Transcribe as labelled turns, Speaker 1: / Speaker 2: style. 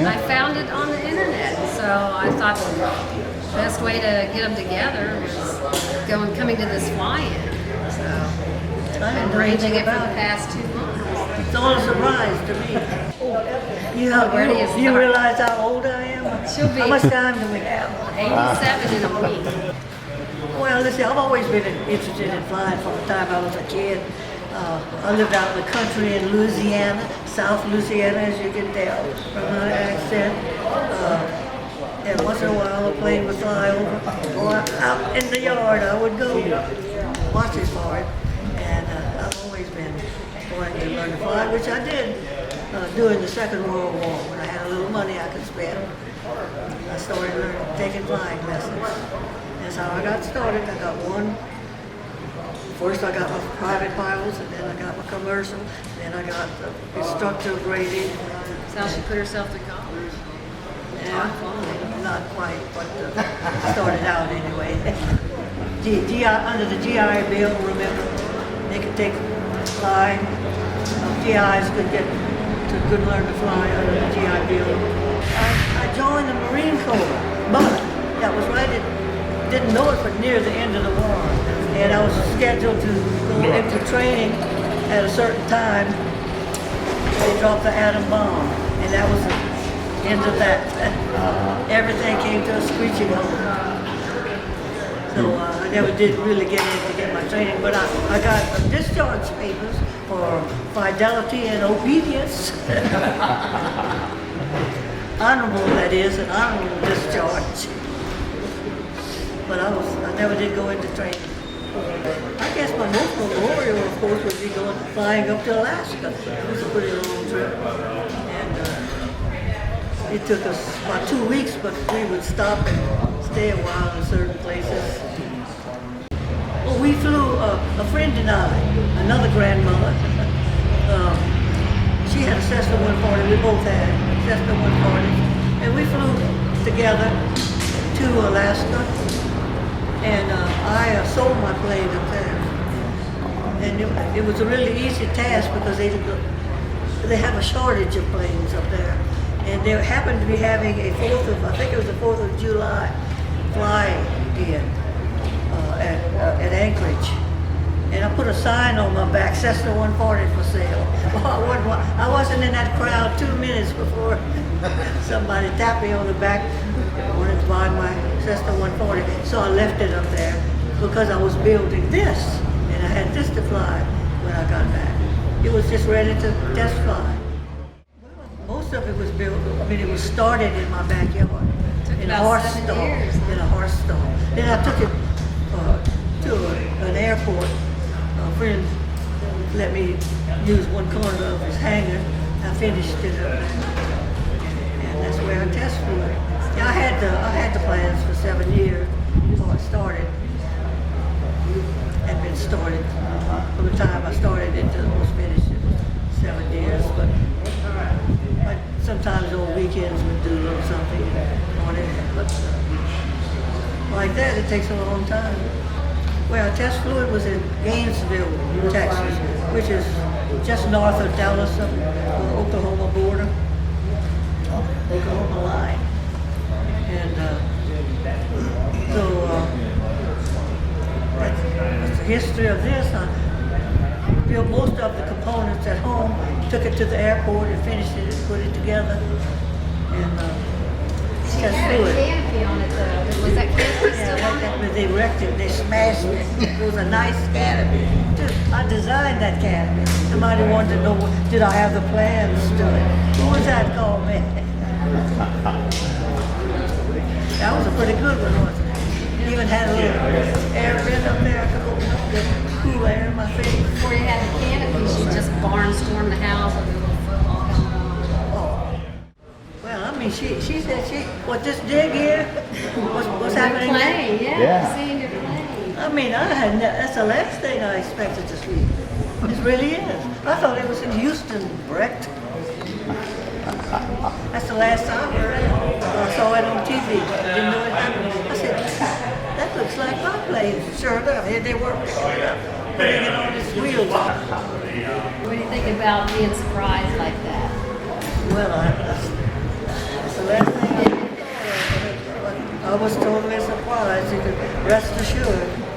Speaker 1: I found it on the internet, so I thought the best way to get them together was coming to this fly-in. So I've been arranging it for the past 2 months.
Speaker 2: It's all a surprise to me. You realize how old I am?
Speaker 1: She'll be
Speaker 2: how much time do we have?
Speaker 1: 87 in a week.
Speaker 2: Well, listen, I've always been interested in flying from the time I was a kid. I lived out in the country in Louisiana, South Louisiana, as you can tell from my accent. And once in a while, a plane would fly over, or out in the yard, I would go watch it for it. And I've always been going to learn to fly, which I did during the Second World War, when I had a little money I could spend. I started taking flying lessons. That's how I got started. I got one. First I got my private pilots, and then I got my commercial, then I got the instructor graded.
Speaker 1: That's how she put herself to college.
Speaker 2: Yeah, not quite, but started out anyway. Under the GI Bill, remember, they could take fly. GIs could learn to fly under the GI Bill. I joined the Marine Corps, but that was right didn't know it but near the end of the war. And I was scheduled to go into training at a certain time. They dropped the atom bomb, and that was the end of that. Everything came to a screeching halt. So I never did really get in to get my training, but I got discharge papers for fidelity and obedience. Honorable, that is, an honorable discharge. But I never did go into training. I guess my most memorial, of course, would be flying up to Alaska. It was a pretty long trip. And it took us about 2 weeks, but we would stop and stay a while in certain places. Well, we flew, a friend and I, another grandmother, she had a Cessna 140, we both had Cessna 140, and we flew together to Alaska. And I sold my plane up there. And it was a really easy task because they have a shortage of planes up there. And they happened to be having I think it was the 4th of July flying in at Anchorage. And I put a sign on my back, Cessna 140 for sale. Well, I wasn't in that crowd 2 minutes before somebody tapped me on the back, wanted to buy my Cessna 140. So I left it up there because I was building this, and I had this to fly when I got back. It was just ready to test fly. Most of it was built, it was started in my backyard, in a horse stall. In a horse stall. Then I took it to an airport. A friend let me use one corner of his hangar. I finished it up there. And that's where I test flew it. Yeah, I had the plans for 7 years before I started. Had been started from the time I started until it was finished. It was 7 years, but sometimes on weekends we'd do a little something on it. But like that, it takes a long time. Well, test flew it was in Gainesville, Texas, which is just north of Dallas, on the Oklahoma border, Oklahoma line. And that's the history of this. I built most of the components at home, took it to the airport and finished it and put it together. And
Speaker 1: It had a canopy on it though. Was that canopy still on it?
Speaker 2: But they wrecked it, they smashed it. It was a nice canopy. I designed that canopy. Somebody wanted to know, did I have the plans to it? Who was that called me? That was a pretty good one, wasn't it? It even had a little air vent up there. I could open up the cool air in my face.
Speaker 1: Before you had the canopy, she just barnstormed the house with a little football going on.
Speaker 2: Well, I mean, she said this dig here, what's happening there?
Speaker 1: Plane, yeah. Seeing your plane.
Speaker 2: I mean, that's the last thing I expected to see. It really is. I thought it was in Houston, wrecked. That's the last time I saw it on TV. I didn't know it happened. I said, that looks like my plane. Sure enough, here they were putting it on its wheels.
Speaker 1: What do you think about being surprised like that?
Speaker 2: Well, last thing I thought of, but I was totally surprised. You could rest assured.